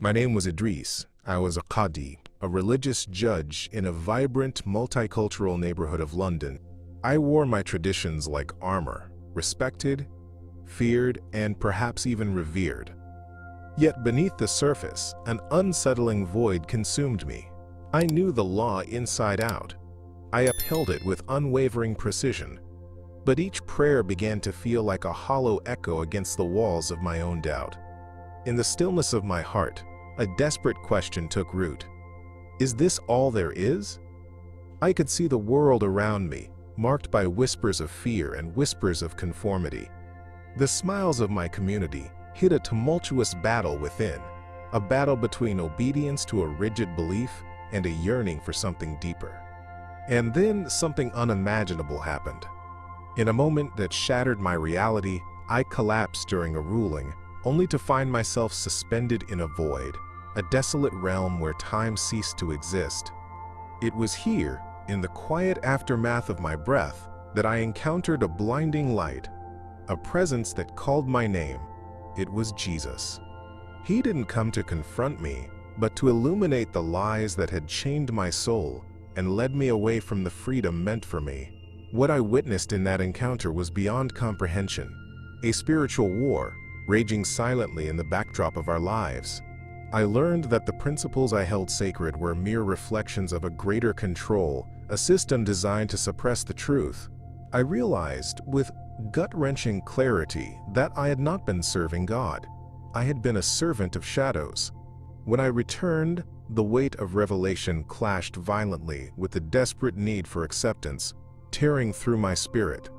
My name was Idris. I was a Qadi, a religious judge in a vibrant, multicultural neighborhood of London. I wore my traditions like armor, respected, feared, and perhaps even revered. Yet beneath the surface, an unsettling void consumed me. I knew the law inside out. I upheld it with unwavering precision, but each prayer began to feel like a hollow echo against the walls of my own doubt. In the stillness of my heart, a desperate question took root. Is this all there is? I could see the world around me, marked by whispers of fear and whispers of conformity. The smiles of my community hid a tumultuous battle within, a battle between obedience to a rigid belief and a yearning for something deeper. And then something unimaginable happened. In a moment that shattered my reality, I collapsed during a ruling, only to find myself suspended in a void, a desolate realm where time ceased to exist. It was here, in the quiet aftermath of my breath, that I encountered a blinding light, a presence that called my name. It was Jesus. He didn't come to confront me, but to illuminate the lies that had chained my soul and led me away from the freedom meant for me. What I witnessed in that encounter was beyond comprehension, a spiritual war raging silently in the backdrop of our lives. I learned that the principles I held sacred were mere reflections of a greater control, a system designed to suppress the truth. I realized with gut-wrenching clarity that I had not been serving God. I had been a servant of shadows. When I returned, the weight of revelation clashed violently with the desperate need for acceptance, tearing through my spirit.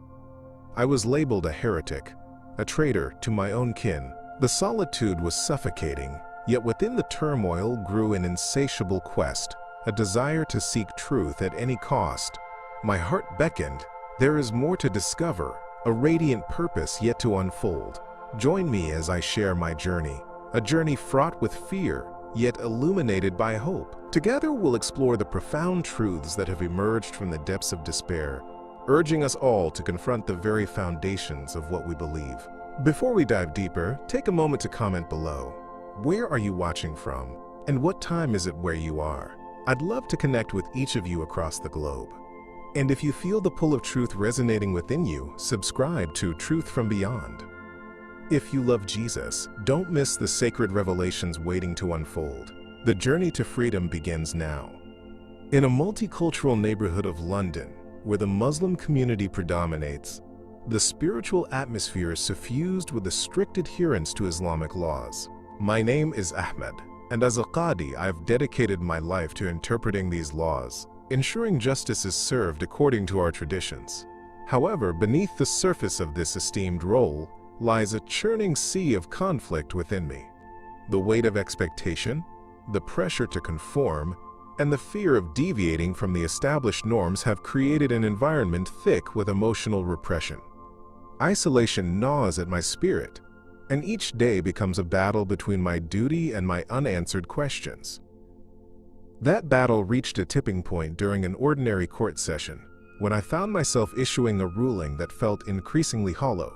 I was labeled a heretic, a traitor to my own kin. The solitude was suffocating, yet within the turmoil grew an insatiable quest, a desire to seek truth at any cost. My heart beckoned. There is more to discover, a radiant purpose yet to unfold. Join me as I share my journey, a journey fraught with fear, yet illuminated by hope. Together we'll explore the profound truths that have emerged from the depths of despair, urging us all to confront the very foundations of what we believe. Before we dive deeper, take a moment to comment below. Where are you watching from? And what time is it where you are? I'd love to connect with each of you across the globe. And if you feel the pull of truth resonating within you, subscribe to Truth from Beyond. If you love Jesus, don't miss the sacred revelations waiting to unfold. The journey to freedom begins now. In a multicultural neighborhood of London, where the Muslim community predominates, the spiritual atmosphere is suffused with a strict adherence to Islamic laws. My name is Ahmed, and as a Qadi, I've dedicated my life to interpreting these laws, ensuring justice is served according to our traditions. However, beneath the surface of this esteemed role lies a churning sea of conflict within me. The weight of expectation, the pressure to conform, and the fear of deviating from the established norms have created an environment thick with emotional repression. Isolation gnaws at my spirit, and each day becomes a battle between my duty and my unanswered questions. That battle reached a tipping point during an ordinary court session, when I found myself issuing a ruling that felt increasingly hollow.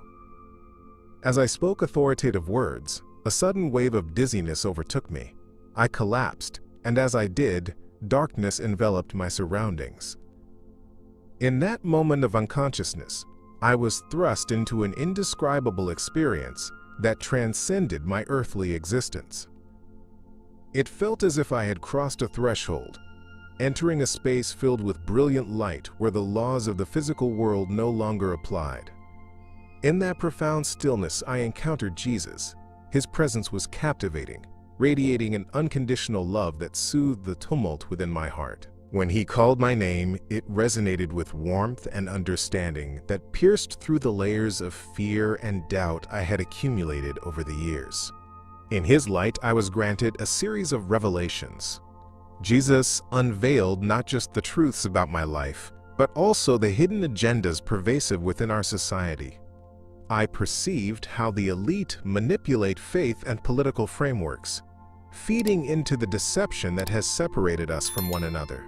As I spoke authoritative words, a sudden wave of dizziness overtook me. I collapsed, and as I did, darkness enveloped my surroundings. In that moment of unconsciousness, I was thrust into an indescribable experience that transcended my earthly existence. It felt as if I had crossed a threshold, entering a space filled with brilliant light where the laws of the physical world no longer applied. In that profound stillness, I encountered Jesus. His presence was captivating, radiating an unconditional love that soothed the tumult within my heart. When he called my name, it resonated with warmth and understanding that pierced through the layers of fear and doubt I had accumulated over the years. In his light, I was granted a series of revelations. Jesus unveiled not just the truths about my life, but also the hidden agendas pervasive within our society. I perceived how the elite manipulate faith and political frameworks, feeding into the deception that has separated us from one another.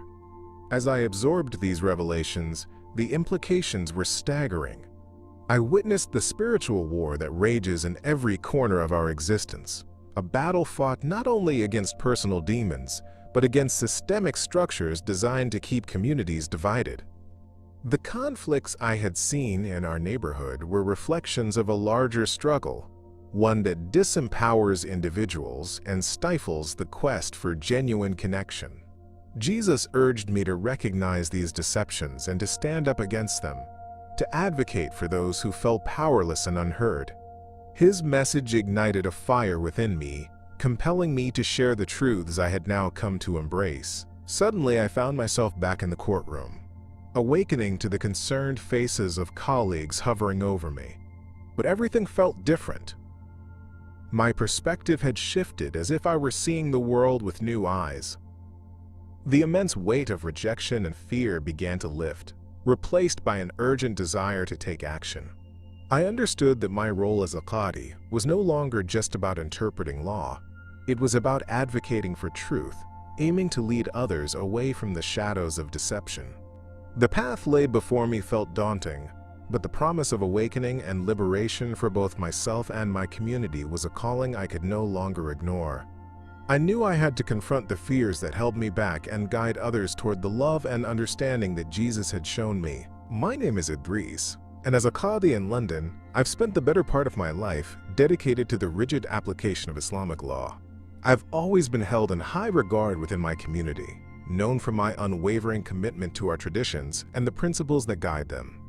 As I absorbed these revelations, the implications were staggering. I witnessed the spiritual war that rages in every corner of our existence, a battle fought not only against personal demons, but against systemic structures designed to keep communities divided. The conflicts I had seen in our neighborhood were reflections of a larger struggle, one that disempowers individuals and stifles the quest for genuine connection. Jesus urged me to recognize these deceptions and to stand up against them, to advocate for those who felt powerless and unheard. His message ignited a fire within me, compelling me to share the truths I had now come to embrace. Suddenly, I found myself back in the courtroom, awakening to the concerned faces of colleagues hovering over me. But everything felt different. My perspective had shifted, as if I were seeing the world with new eyes. The immense weight of rejection and fear began to lift, replaced by an urgent desire to take action. I understood that my role as a Qadi was no longer just about interpreting law. It was about advocating for truth, aiming to lead others away from the shadows of deception. The path laid before me felt daunting, but the promise of awakening and liberation for both myself and my community was a calling I could no longer ignore. I knew I had to confront the fears that held me back and guide others toward the love and understanding that Jesus had shown me. My name is Idris, and as a Qadi in London, I've spent the better part of my life dedicated to the rigid application of Islamic law. I've always been held in high regard within my community, known for my unwavering commitment to our traditions and the principles that guide them.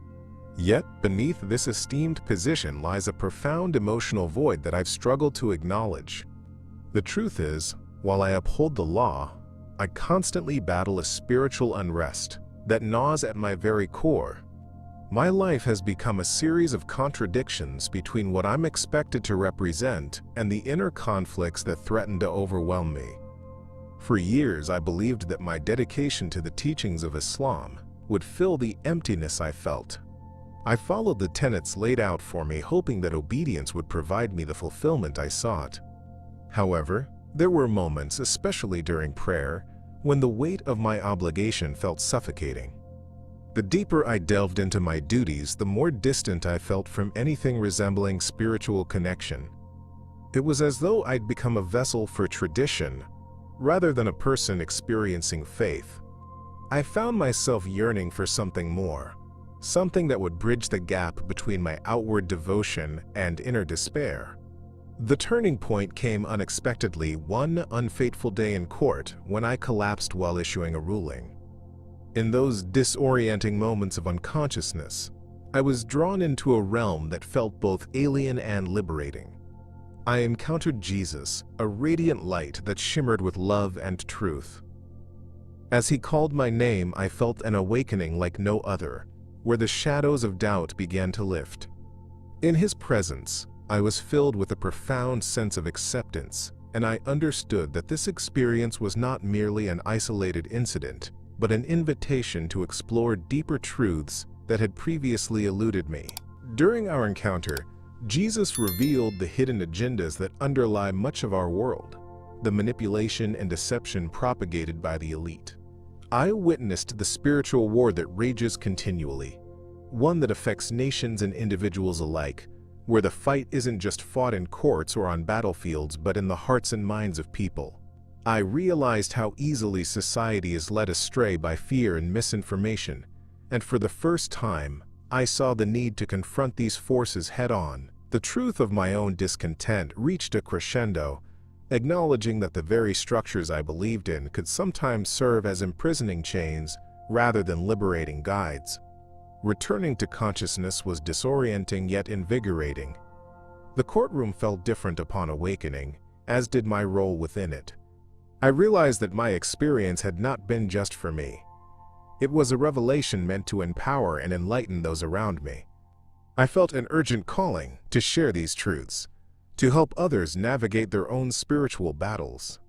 Yet, beneath this esteemed position lies a profound emotional void that I've struggled to acknowledge. The truth is, while I uphold the law, I constantly battle a spiritual unrest that gnaws at my very core. My life has become a series of contradictions between what I'm expected to represent and the inner conflicts that threaten to overwhelm me. For years, I believed that my dedication to the teachings of Islam would fill the emptiness I felt. I followed the tenets laid out for me, hoping that obedience would provide me the fulfillment I sought. However, there were moments, especially during prayer, when the weight of my obligation felt suffocating. The deeper I delved into my duties, the more distant I felt from anything resembling spiritual connection. It was as though I'd become a vessel for tradition, rather than a person experiencing faith. I found myself yearning for something more, something that would bridge the gap between my outward devotion and inner despair. The turning point came unexpectedly one unfateful day in court when I collapsed while issuing a ruling. In those disorienting moments of unconsciousness, I was drawn into a realm that felt both alien and liberating. I encountered Jesus, a radiant light that shimmered with love and truth. As he called my name, I felt an awakening like no other, where the shadows of doubt began to lift. In his presence, I was filled with a profound sense of acceptance, and I understood that this experience was not merely an isolated incident, but an invitation to explore deeper truths that had previously eluded me. During our encounter, Jesus revealed the hidden agendas that underlie much of our world, the manipulation and deception propagated by the elite. I witnessed the spiritual war that rages continually, one that affects nations and individuals alike, where the fight isn't just fought in courts or on battlefields, but in the hearts and minds of people. I realized how easily society is led astray by fear and misinformation, and for the first time, I saw the need to confront these forces head-on. The truth of my own discontent reached a crescendo, acknowledging that the very structures I believed in could sometimes serve as imprisoning chains rather than liberating guides. Returning to consciousness was disorienting yet invigorating. The courtroom felt different upon awakening, as did my role within it. I realized that my experience had not been just for me. It was a revelation meant to empower and enlighten those around me. I felt an urgent calling to share these truths, to help others navigate their own spiritual battles.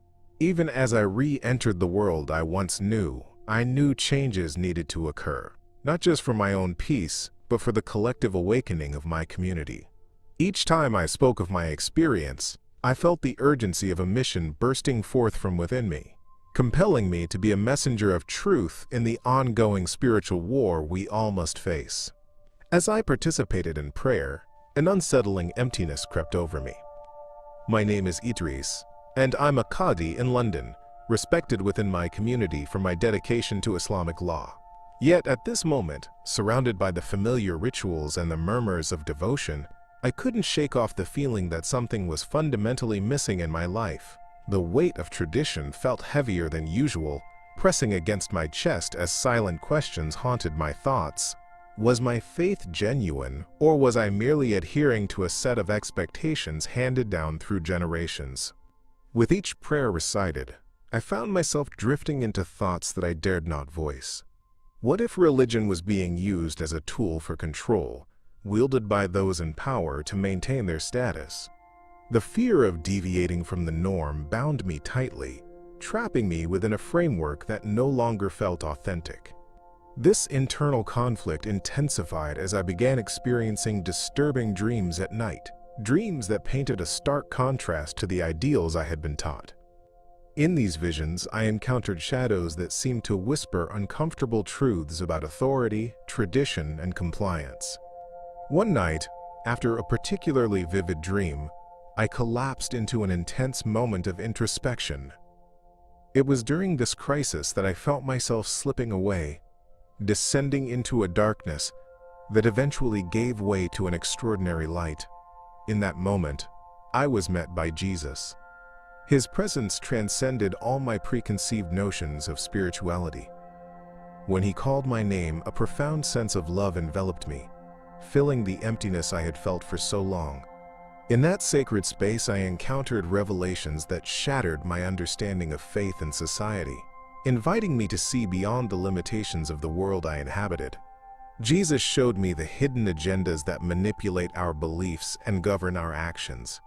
Even as I re-entered the world I once knew, I knew changes needed to occur, not just for my own peace, but for the collective awakening of my community. Each time I spoke of my experience, I felt the urgency of a mission bursting forth from within me, compelling me to be a messenger of truth in the ongoing spiritual war we all must face. As I participated in prayer, an unsettling emptiness crept over me. My name is Idris, and I'm a Qadi in London, respected within my community for my dedication to Islamic law. Yet at this moment, surrounded by the familiar rituals and the murmurs of devotion, I couldn't shake off the feeling that something was fundamentally missing in my life. The weight of tradition felt heavier than usual, pressing against my chest as silent questions haunted my thoughts. Was my faith genuine, or was I merely adhering to a set of expectations handed down through generations? With each prayer recited, I found myself drifting into thoughts that I dared not voice. What if religion was being used as a tool for control, wielded by those in power to maintain their status? The fear of deviating from the norm bound me tightly, trapping me within a framework that no longer felt authentic. This internal conflict intensified as I began experiencing disturbing dreams at night, dreams that painted a stark contrast to the ideals I had been taught. In these visions, I encountered shadows that seemed to whisper uncomfortable truths about authority, tradition, and compliance. One night, after a particularly vivid dream, I collapsed into an intense moment of introspection. It was during this crisis that I felt myself slipping away, descending into a darkness that eventually gave way to an extraordinary light. In that moment, I was met by Jesus. His presence transcended all my preconceived notions of spirituality. When he called my name, a profound sense of love enveloped me, filling the emptiness I had felt for so long. In that sacred space, I encountered revelations that shattered my understanding of faith and society, inviting me to see beyond the limitations of the world I inhabited. Jesus showed me the hidden agendas that manipulate our beliefs and govern our actions.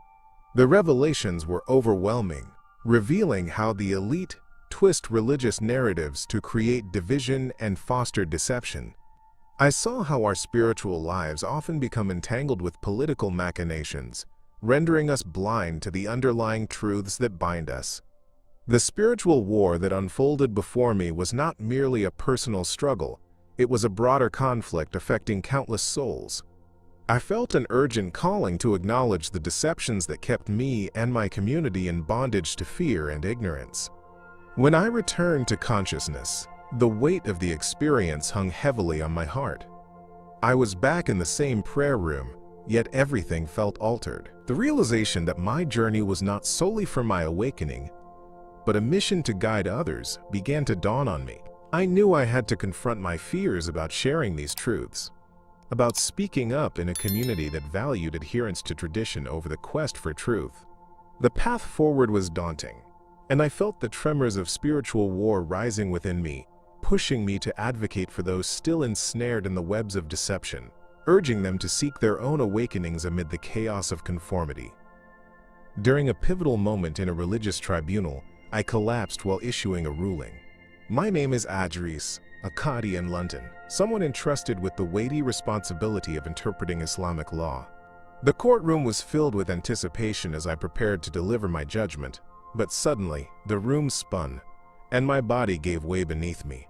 The revelations were overwhelming, revealing how the elite twist religious narratives to create division and foster deception. I saw how our spiritual lives often become entangled with political machinations, rendering us blind to the underlying truths that bind us. The spiritual war that unfolded before me was not merely a personal struggle, it was a broader conflict affecting countless souls. I felt an urgent calling to acknowledge the deceptions that kept me and my community in bondage to fear and ignorance. When I returned to consciousness, the weight of the experience hung heavily on my heart. I was back in the same prayer room, yet everything felt altered. The realization that my journey was not solely for my awakening, but a mission to guide others, began to dawn on me. I knew I had to confront my fears about sharing these truths, about speaking up in a community that valued adherence to tradition over the quest for truth. The path forward was daunting, and I felt the tremors of spiritual war rising within me, pushing me to advocate for those still ensnared in the webs of deception, urging them to seek their own awakenings amid the chaos of conformity. During a pivotal moment in a religious tribunal, I collapsed while issuing a ruling. My name is Idris, a Qadi in London, someone entrusted with the weighty responsibility of interpreting Islamic law. The courtroom was filled with anticipation as I prepared to deliver my judgment, but suddenly, the room spun, and my body gave way beneath me.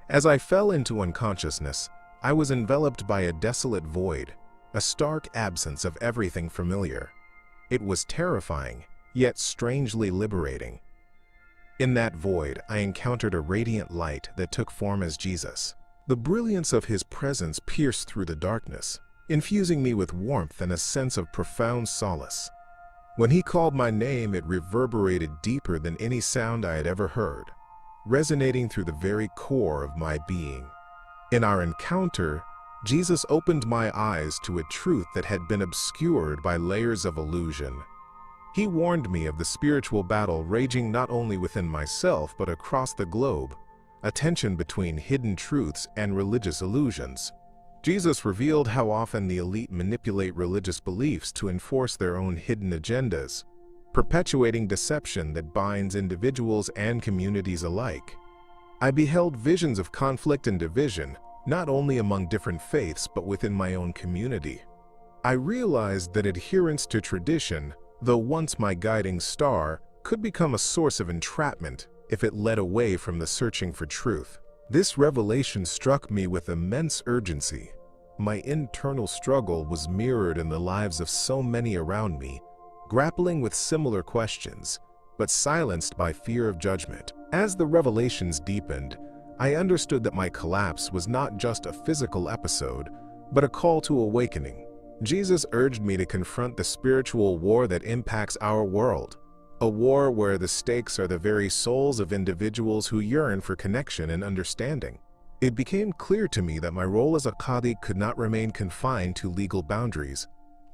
As I fell into unconsciousness, I was enveloped by a desolate void, a stark absence of everything familiar. It was terrifying, yet strangely liberating. In that void, I encountered a radiant light that took form as Jesus. The brilliance of his presence pierced through the darkness, infusing me with warmth and a sense of profound solace. When he called my name, it reverberated deeper than any sound I had ever heard, resonating through the very core of my being. In our encounter, Jesus opened my eyes to a truth that had been obscured by layers of illusion. He warned me of the spiritual battle raging not only within myself but across the globe, a tension between hidden truths and religious illusions. Jesus revealed how often the elite manipulate religious beliefs to enforce their own hidden agendas, perpetuating deception that binds individuals and communities alike. I beheld visions of conflict and division, not only among different faiths but within my own community. I realized that adherence to tradition, though once my guiding star, could become a source of entrapment if it led away from the searching for truth. This revelation struck me with immense urgency. My internal struggle was mirrored in the lives of so many around me, grappling with similar questions, but silenced by fear of judgment. As the revelations deepened, I understood that my collapse was not just a physical episode, but a call to awakening. Jesus urged me to confront the spiritual war that impacts our world, a war where the stakes are the very souls of individuals who yearn for connection and understanding. It became clear to me that my role as a Qadi could not remain confined to legal boundaries.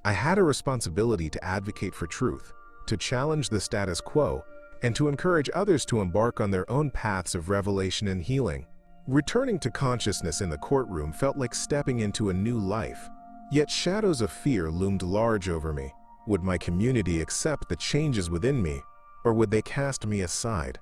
I had a responsibility to advocate for truth, to challenge the status quo, and to encourage others to embark on their own paths of revelation and healing. Returning to consciousness in the courtroom felt like stepping into a new life, yet shadows of fear loomed large over me. Would my community accept the changes within me, or would they cast me aside?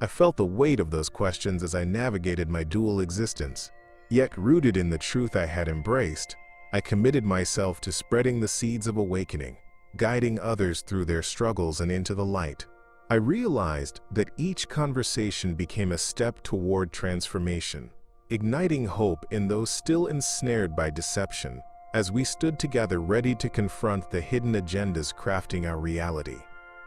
I felt the weight of those questions as I navigated my dual existence. Yet rooted in the truth I had embraced, I committed myself to spreading the seeds of awakening, guiding others through their struggles and into the light. I realized that each conversation became a step toward transformation, igniting hope in those still ensnared by deception, as we stood together ready to confront the hidden agendas crafting our reality.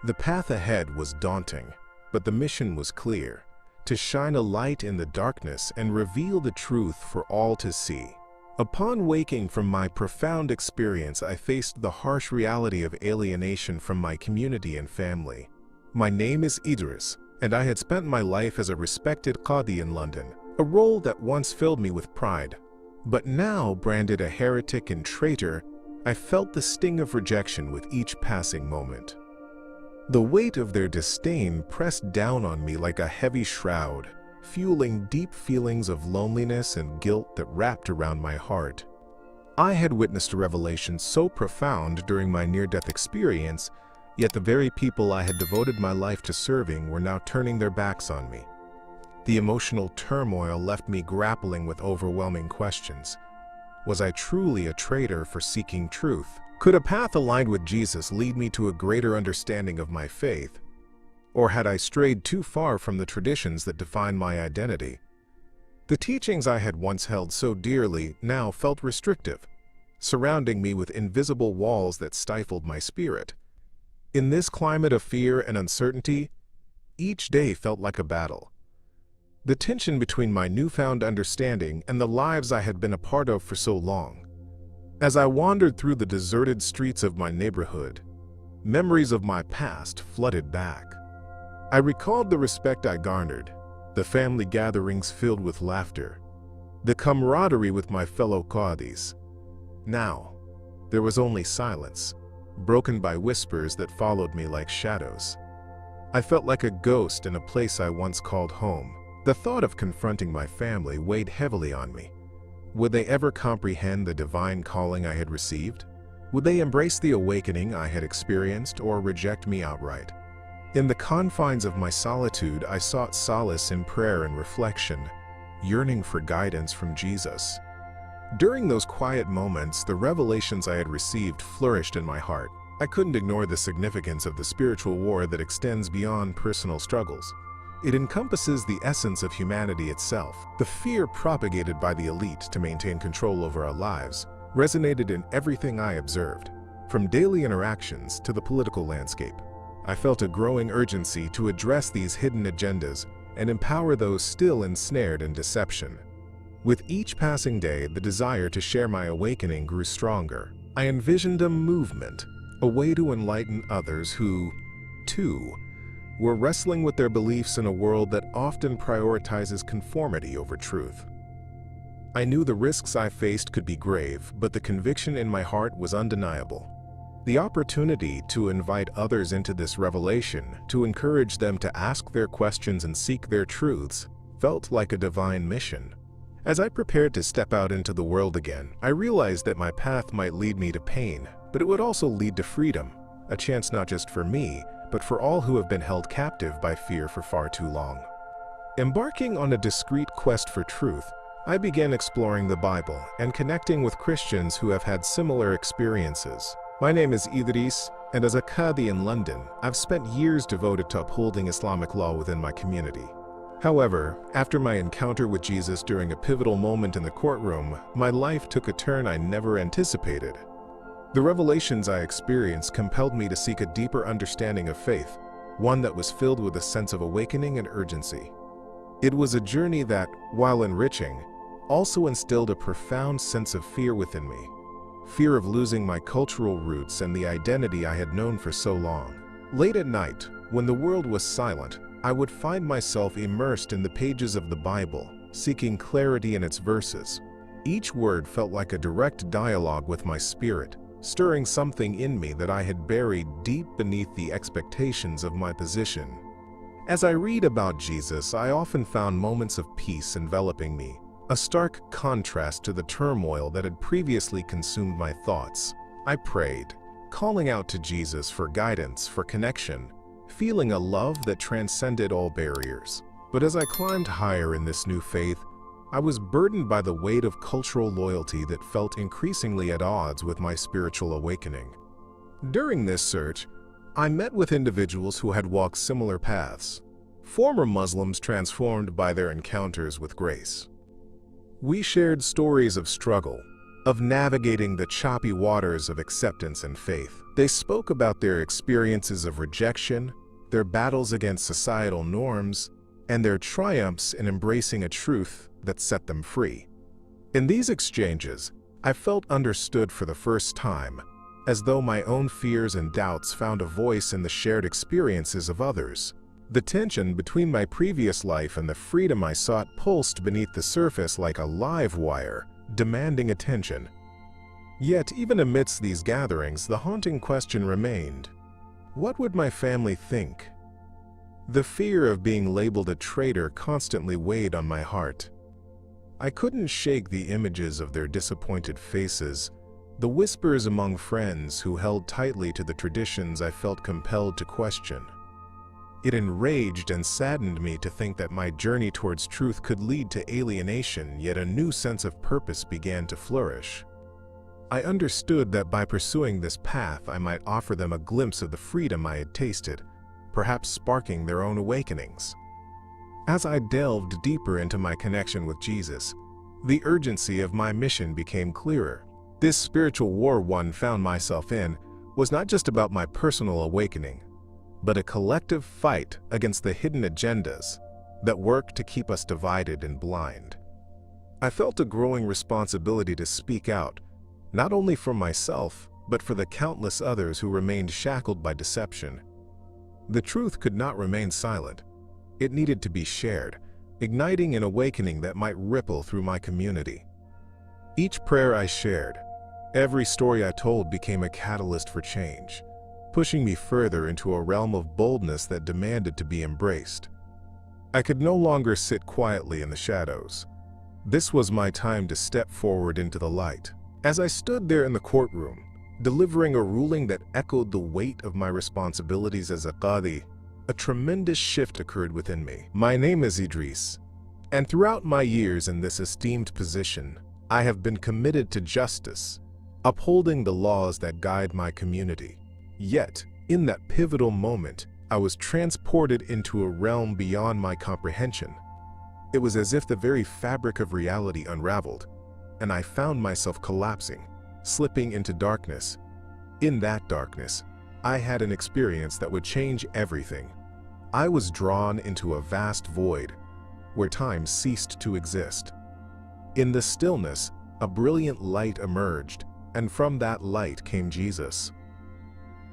The path ahead was daunting, but the mission was clear: to shine a light in the darkness and reveal the truth for all to see. Upon waking from my profound experience, I faced the harsh reality of alienation from my community and family. My name is Idris, and I had spent my life as a respected Qadi in London, a role that once filled me with pride. But now, branded a heretic and traitor, I felt the sting of rejection with each passing moment. The weight of their disdain pressed down on me like a heavy shroud, fueling deep feelings of loneliness and guilt that wrapped around my heart. I had witnessed a revelation so profound during my near-death experience, yet the very people I had devoted my life to serving were now turning their backs on me. The emotional turmoil left me grappling with overwhelming questions. Was I truly a traitor for seeking truth? Could a path aligned with Jesus lead me to a greater understanding of my faith? Or had I strayed too far from the traditions that define my identity? The teachings I had once held so dearly now felt restrictive, surrounding me with invisible walls that stifled my spirit. In this climate of fear and uncertainty, each day felt like a battle. The tension between my newfound understanding and the lives I had been a part of for so long. As I wandered through the deserted streets of my neighborhood, memories of my past flooded back. I recalled the respect I garnered, the family gatherings filled with laughter, the camaraderie with my fellow Qadis. Now, there was only silence, broken by whispers that followed me like shadows. I felt like a ghost in a place I once called home. The thought of confronting my family weighed heavily on me. Would they ever comprehend the divine calling I had received? Would they embrace the awakening I had experienced or reject me outright? In the confines of my solitude, I sought solace in prayer and reflection, yearning for guidance from Jesus. During those quiet moments, the revelations I had received flourished in my heart. I couldn't ignore the significance of the spiritual war that extends beyond personal struggles. It encompasses the essence of humanity itself. The fear propagated by the elite to maintain control over our lives resonated in everything I observed, from daily interactions to the political landscape. I felt a growing urgency to address these hidden agendas and empower those still ensnared in deception. With each passing day, the desire to share my awakening grew stronger. I envisioned a movement, a way to enlighten others who, too, were wrestling with their beliefs in a world that often prioritizes conformity over truth. I knew the risks I faced could be grave, but the conviction in my heart was undeniable. The opportunity to invite others into this revelation, to encourage them to ask their questions and seek their truths, felt like a divine mission. As I prepared to step out into the world again, I realized that my path might lead me to pain, but it would also lead to freedom, a chance not just for me, but for all who have been held captive by fear for far too long. Embarking on a discreet quest for truth, I began exploring the Bible and connecting with Christians who have had similar experiences. My name is Idris, and as a Qadi in London, I've spent years devoted to upholding Islamic law within my community. However, after my encounter with Jesus during a pivotal moment in the courtroom, my life took a turn I never anticipated. The revelations I experienced compelled me to seek a deeper understanding of faith, one that was filled with a sense of awakening and urgency. It was a journey that, while enriching, also instilled a profound sense of fear within me. Fear of losing my cultural roots and the identity I had known for so long. Late at night, when the world was silent, I would find myself immersed in the pages of the Bible, seeking clarity in its verses. Each word felt like a direct dialogue with my spirit, stirring something in me that I had buried deep beneath the expectations of my position. As I read about Jesus, I often found moments of peace enveloping me, a stark contrast to the turmoil that had previously consumed my thoughts. I prayed, calling out to Jesus for guidance, for connection, feeling a love that transcended all barriers. But as I climbed higher in this new faith, I was burdened by the weight of cultural loyalty that felt increasingly at odds with my spiritual awakening. During this search, I met with individuals who had walked similar paths, former Muslims transformed by their encounters with grace. We shared stories of struggle, of navigating the choppy waters of acceptance and faith. They spoke about their experiences of rejection, their battles against societal norms, and their triumphs in embracing a truth that set them free. In these exchanges, I felt understood for the first time, as though my own fears and doubts found a voice in the shared experiences of others. The tension between my previous life and the freedom I sought pulsed beneath the surface like a live wire, demanding attention. Yet, even amidst these gatherings, the haunting question remained: what would my family think? The fear of being labeled a traitor constantly weighed on my heart. I couldn't shake the images of their disappointed faces, the whispers among friends who held tightly to the traditions I felt compelled to question. It enraged and saddened me to think that my journey towards truth could lead to alienation, yet a new sense of purpose began to flourish. I understood that by pursuing this path, I might offer them a glimpse of the freedom I had tasted, perhaps sparking their own awakenings. As I delved deeper into my connection with Jesus, the urgency of my mission became clearer. This spiritual war one found myself in was not just about my personal awakening, but a collective fight against the hidden agendas that work to keep us divided and blind. I felt a growing responsibility to speak out, not only for myself, but for the countless others who remained shackled by deception. The truth could not remain silent. It needed to be shared, igniting an awakening that might ripple through my community. Each prayer I shared, every story I told became a catalyst for change, pushing me further into a realm of boldness that demanded to be embraced. I could no longer sit quietly in the shadows. This was my time to step forward into the light. As I stood there in the courtroom, delivering a ruling that echoed the weight of my responsibilities as a Qadi, a tremendous shift occurred within me. My name is Idris, and throughout my years in this esteemed position, I have been committed to justice, upholding the laws that guide my community. Yet, in that pivotal moment, I was transported into a realm beyond my comprehension. It was as if the very fabric of reality unraveled, and I found myself collapsing, slipping into darkness. In that darkness, I had an experience that would change everything. I was drawn into a vast void, where time ceased to exist. In the stillness, a brilliant light emerged, and from that light came Jesus.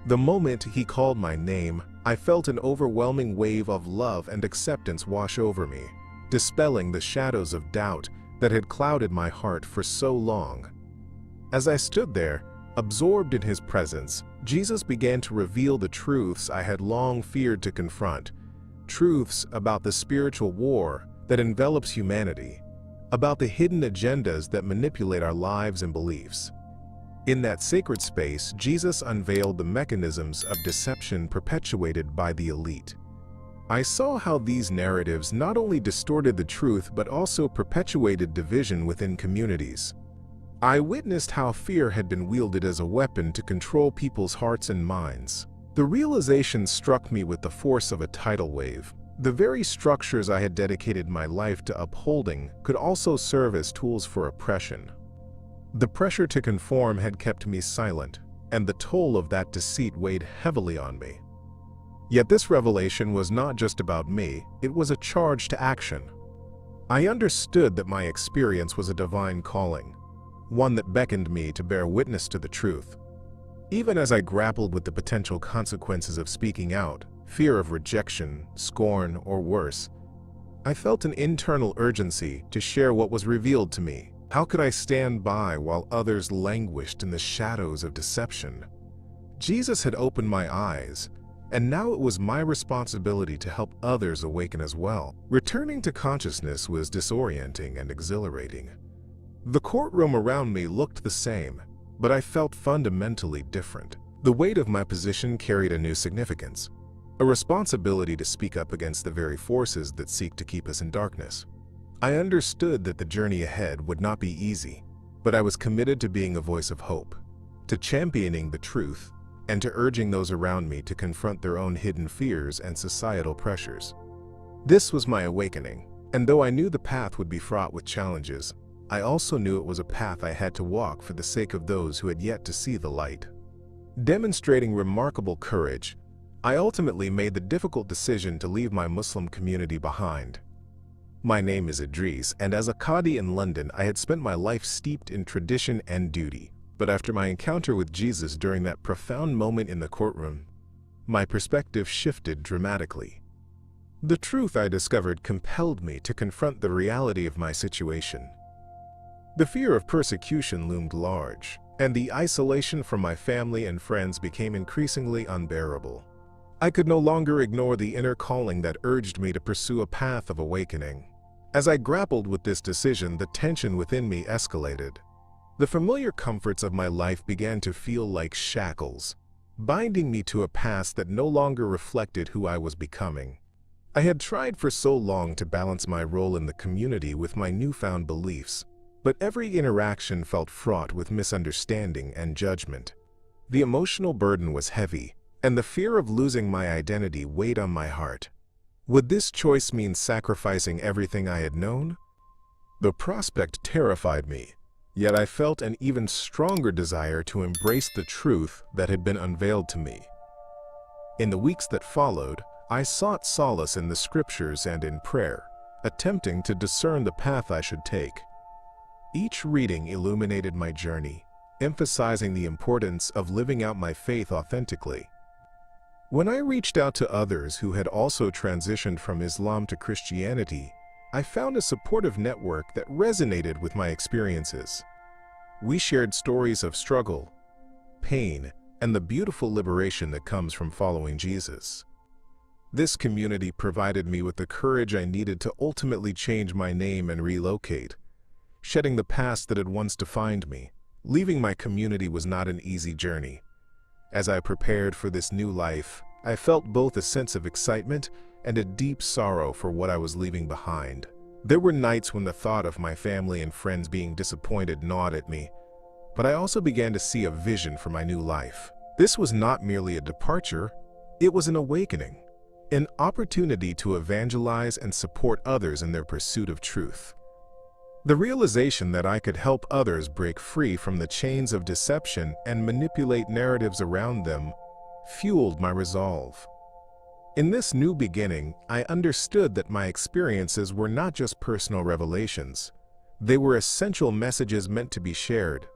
The moment he called my name, I felt an overwhelming wave of love and acceptance wash over me, dispelling the shadows of doubt that had clouded my heart for so long. As I stood there, absorbed in his presence, Jesus began to reveal the truths I had long feared to confront, truths about the spiritual war that envelops humanity, about the hidden agendas that manipulate our lives and beliefs. In that sacred space, Jesus unveiled the mechanisms of deception perpetuated by the elite. I saw how these narratives not only distorted the truth but also perpetuated division within communities. I witnessed how fear had been wielded as a weapon to control people's hearts and minds. The realization struck me with the force of a tidal wave. The very structures I had dedicated my life to upholding could also serve as tools for oppression. The pressure to conform had kept me silent, and the toll of that deceit weighed heavily on me. Yet this revelation was not just about me, it was a charge to action. I understood that my experience was a divine calling, one that beckoned me to bear witness to the truth. Even as I grappled with the potential consequences of speaking out, fear of rejection, scorn, or worse, I felt an internal urgency to share what was revealed to me. How could I stand by while others languished in the shadows of deception? Jesus had opened my eyes, and now it was my responsibility to help others awaken as well. Returning to consciousness was disorienting and exhilarating. The courtroom around me looked the same, but I felt fundamentally different. The weight of my position carried a new significance, a responsibility to speak up against the very forces that seek to keep us in darkness. I understood that the journey ahead would not be easy, but I was committed to being a voice of hope, to championing the truth, and to urging those around me to confront their own hidden fears and societal pressures. This was my awakening, and though I knew the path would be fraught with challenges, I also knew it was a path I had to walk for the sake of those who had yet to see the light. Demonstrating remarkable courage, I ultimately made the difficult decision to leave my Muslim community behind. My name is Idris, and as a Qadi in London, I had spent my life steeped in tradition and duty. But after my encounter with Jesus during that profound moment in the courtroom, my perspective shifted dramatically. The truth I discovered compelled me to confront the reality of my situation. The fear of persecution loomed large, and the isolation from my family and friends became increasingly unbearable. I could no longer ignore the inner calling that urged me to pursue a path of awakening. As I grappled with this decision, the tension within me escalated. The familiar comforts of my life began to feel like shackles, binding me to a past that no longer reflected who I was becoming. I had tried for so long to balance my role in the community with my newfound beliefs, but every interaction felt fraught with misunderstanding and judgment. The emotional burden was heavy, and the fear of losing my identity weighed on my heart. Would this choice mean sacrificing everything I had known? The prospect terrified me, yet I felt an even stronger desire to embrace the truth that had been unveiled to me. In the weeks that followed, I sought solace in the scriptures and in prayer, attempting to discern the path I should take. Each reading illuminated my journey, emphasizing the importance of living out my faith authentically. When I reached out to others who had also transitioned from Islam to Christianity, I found a supportive network that resonated with my experiences. We shared stories of struggle, pain, and the beautiful liberation that comes from following Jesus. This community provided me with the courage I needed to ultimately change my name and relocate, shedding the past that had once defined me. Leaving my community was not an easy journey. As I prepared for this new life, I felt both a sense of excitement and a deep sorrow for what I was leaving behind. There were nights when the thought of my family and friends being disappointed gnawed at me, but I also began to see a vision for my new life. This was not merely a departure, it was an awakening, an opportunity to evangelize and support others in their pursuit of truth. The realization that I could help others break free from the chains of deception and manipulate narratives around them fueled my resolve. In this new beginning, I understood that my experiences were not just personal revelations. They were essential messages meant to be shared.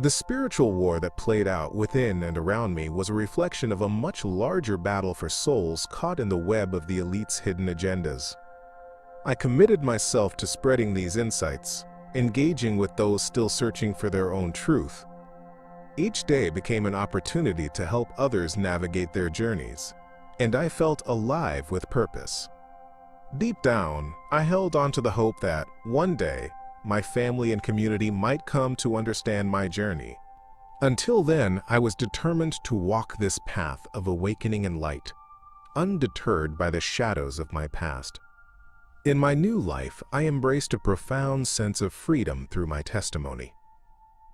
The spiritual war that played out within and around me was a reflection of a much larger battle for souls caught in the web of the elite's hidden agendas. I committed myself to spreading these insights, engaging with those still searching for their own truth. Each day became an opportunity to help others navigate their journeys, and I felt alive with purpose. Deep down, I held on to the hope that, one day, my family and community might come to understand my journey. Until then, I was determined to walk this path of awakening and light, undeterred by the shadows of my past. In my new life, I embraced a profound sense of freedom through my testimony,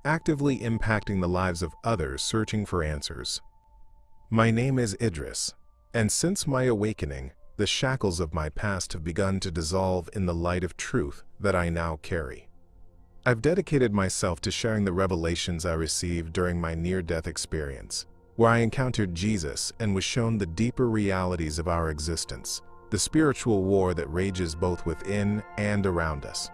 actively impacting the lives of others searching for answers. My name is Idris, and since my awakening, the shackles of my past have begun to dissolve in the light of truth that I now carry. I've dedicated myself to sharing the revelations I received during my near-death experience, where I encountered Jesus and was shown the deeper realities of our existence, the spiritual war that rages both within and around us.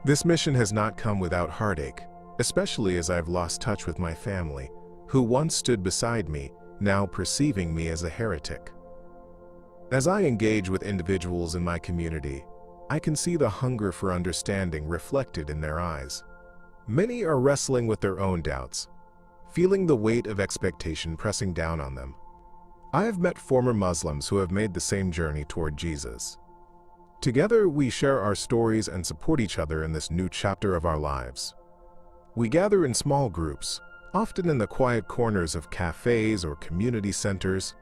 This mission has not come without heartache, especially as I've lost touch with my family, who once stood beside me, now perceiving me as a heretic. As I engage with individuals in my community, I can see the hunger for understanding reflected in their eyes. Many are wrestling with their own doubts, feeling the weight of expectation pressing down on them. I have met former Muslims who have made the same journey toward Jesus. Together, we share our stories and support each other in this new chapter of our lives. We gather in small groups, often in the quiet corners of cafes or community centers,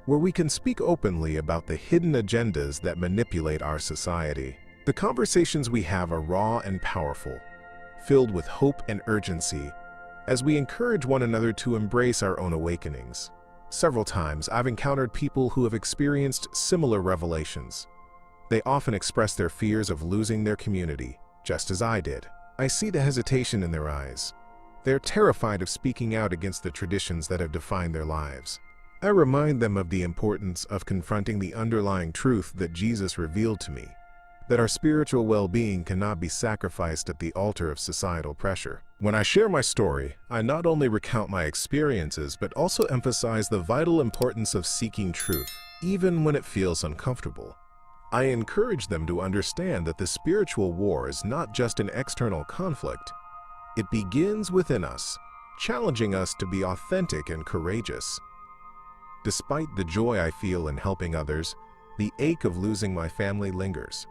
where we can speak openly about the hidden agendas that manipulate our society. The conversations we have are raw and powerful, filled with hope and urgency, as we encourage one another to embrace our own awakenings. Several times, I've encountered people who have experienced similar revelations. They often express their fears of losing their community, just as I did. I see the hesitation in their eyes. They're terrified of speaking out against the traditions that have defined their lives. I remind them of the importance of confronting the underlying truth that Jesus revealed to me, that our spiritual well-being cannot be sacrificed at the altar of societal pressure. When I share my story, I not only recount my experiences but also emphasize the vital importance of seeking truth, even when it feels uncomfortable. I encourage them to understand that the spiritual war is not just an external conflict. It begins within us, challenging us to be authentic and courageous. Despite the joy I feel in helping others, the ache of losing my family lingers.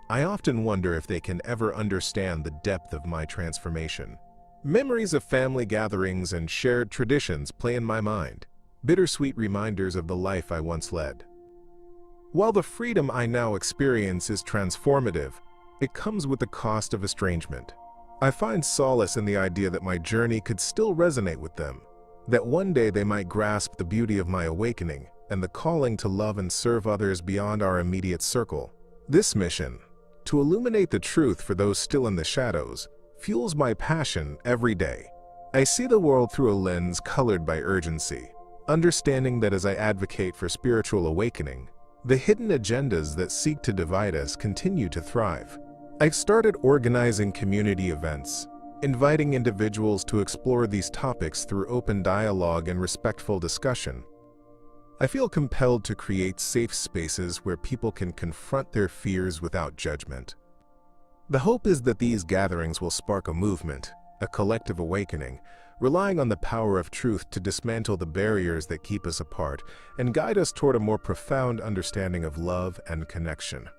I often wonder if they can ever understand the depth of my transformation. Memories of family gatherings and shared traditions play in my mind, bittersweet reminders of the life I once led. While the freedom I now experience is transformative, it comes with the cost of estrangement. I find solace in the idea that my journey could still resonate with them, that one day they might grasp the beauty of my awakening and the calling to love and serve others beyond our immediate circle. This mission, to illuminate the truth for those still in the shadows, fuels my passion every day. I see the world through a lens colored by urgency, understanding that as I advocate for spiritual awakening, the hidden agendas that seek to divide us continue to thrive. I've started organizing community events, inviting individuals to explore these topics through open dialogue and respectful discussion. I feel compelled to create safe spaces where people can confront their fears without judgment. The hope is that these gatherings will spark a movement, a collective awakening, relying on the power of truth to dismantle the barriers that keep us apart and guide us toward a more profound understanding of love and connection.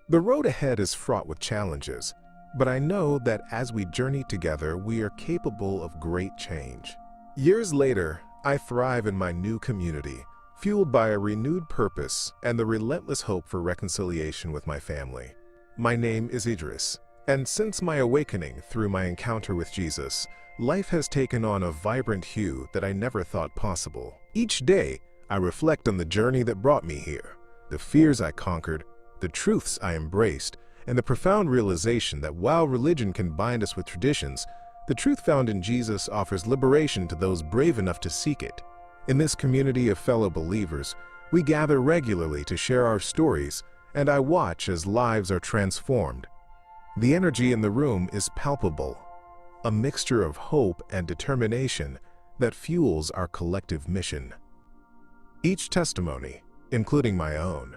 The road ahead is fraught with challenges, but I know that as we journey together, we are capable of great change. Years later, I thrive in my new community, fueled by a renewed purpose and the relentless hope for reconciliation with my family. My name is Idris, and since my awakening through my encounter with Jesus, life has taken on a vibrant hue that I never thought possible. Each day, I reflect on the journey that brought me here, the fears I conquered, the truths I embraced, and the profound realization that while religion can bind us with traditions, the truth found in Jesus offers liberation to those brave enough to seek it. In this community of fellow believers, we gather regularly to share our stories, and I watch as lives are transformed. The energy in the room is palpable, a mixture of hope and determination that fuels our collective mission. Each testimony, including my own,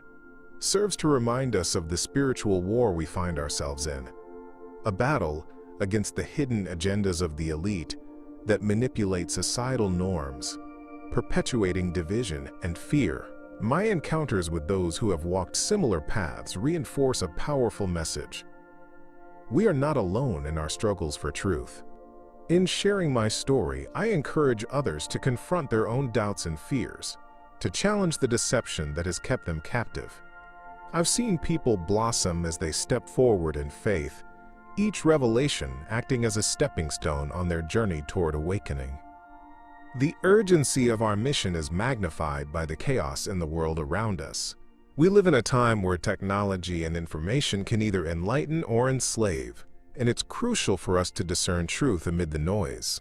serves to remind us of the spiritual war we find ourselves in, a battle against the hidden agendas of the elite that manipulate societal norms, perpetuating division and fear. My encounters with those who have walked similar paths reinforce a powerful message. We are not alone in our struggles for truth. In sharing my story, I encourage others to confront their own doubts and fears, to challenge the deception that has kept them captive. I've seen people blossom as they step forward in faith, each revelation acting as a stepping stone on their journey toward awakening. The urgency of our mission is magnified by the chaos in the world around us. We live in a time where technology and information can either enlighten or enslave, and it's crucial for us to discern truth amid the noise.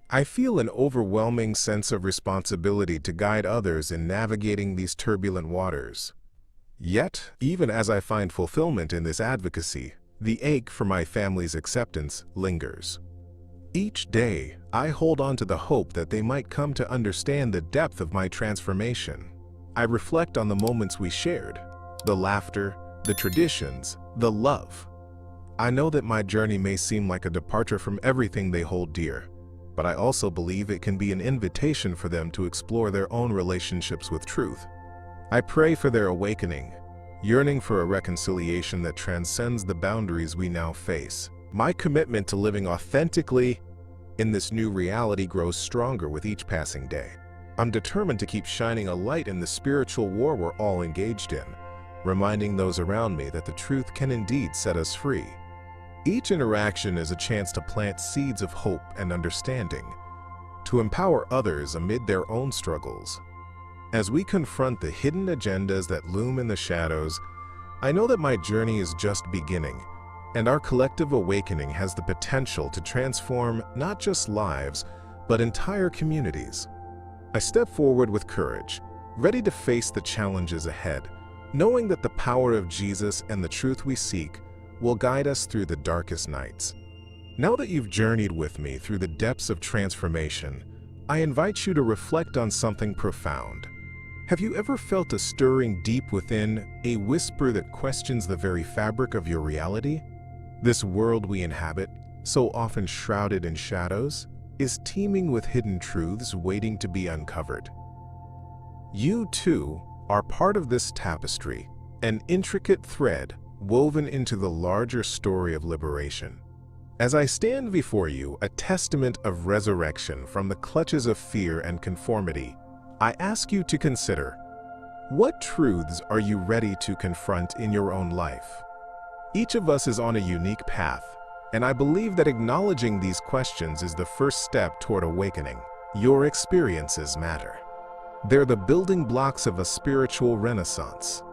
I feel an overwhelming sense of responsibility to guide others in navigating these turbulent waters. Yet, even as I find fulfillment in this advocacy, the ache for my family's acceptance lingers. Each day, I hold on to the hope that they might come to understand the depth of my transformation. I reflect on the moments we shared, the laughter, the traditions, the love. I know that my journey may seem like a departure from everything they hold dear, but I also believe it can be an invitation for them to explore their own relationships with truth. I pray for their awakening, yearning for a reconciliation that transcends the boundaries we now face. My commitment to living authentically in this new reality grows stronger with each passing day. I'm determined to keep shining a light in the spiritual war we're all engaged in, reminding those around me that the truth can indeed set us free. Each interaction is a chance to plant seeds of hope and understanding, to empower others amid their own struggles. As we confront the hidden agendas that loom in the shadows, I know that my journey is just beginning, and our collective awakening has the potential to transform not just lives, but entire communities. I step forward with courage, ready to face the challenges ahead, knowing that the power of Jesus and the truth we seek will guide us through the darkest nights. Now that you've journeyed with me through the depths of transformation, I invite you to reflect on something profound. Have you ever felt a stirring deep within, a whisper that questions the very fabric of your reality? This world we inhabit, so often shrouded in shadows, is teeming with hidden truths waiting to be uncovered. You, too, are part of this tapestry, an intricate thread woven into the larger story of liberation. As I stand before you, a testament of resurrection from the clutches of fear and conformity, I ask you to consider, what truths are you ready to confront in your own life? Each of us is on a unique path, and I believe that acknowledging these questions is the first step toward awakening. Your experiences matter. They're the building blocks of a spiritual renaissance.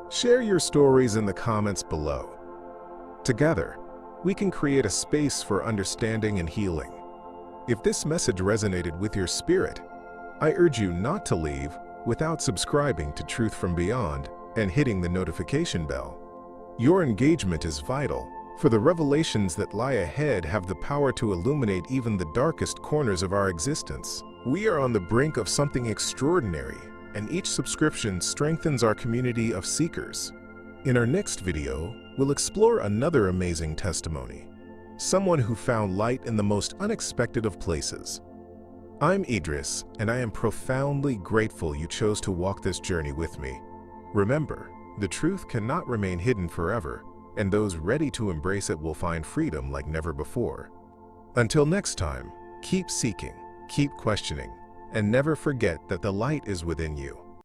Share your stories in the comments below. Together, we can create a space for understanding and healing. If this message resonated with your spirit, I urge you not to leave without subscribing to Truth from Beyond and hitting the notification bell. Your engagement is vital, for the revelations that lie ahead have the power to illuminate even the darkest corners of our existence. We are on the brink of something extraordinary, and each subscription strengthens our community of seekers. In our next video, we'll explore another amazing testimony, someone who found light in the most unexpected of places. I'm Idris, and I am profoundly grateful you chose to walk this journey with me. Remember, the truth cannot remain hidden forever, and those ready to embrace it will find freedom like never before. Until next time, keep seeking, keep questioning, and never forget that the light is within you.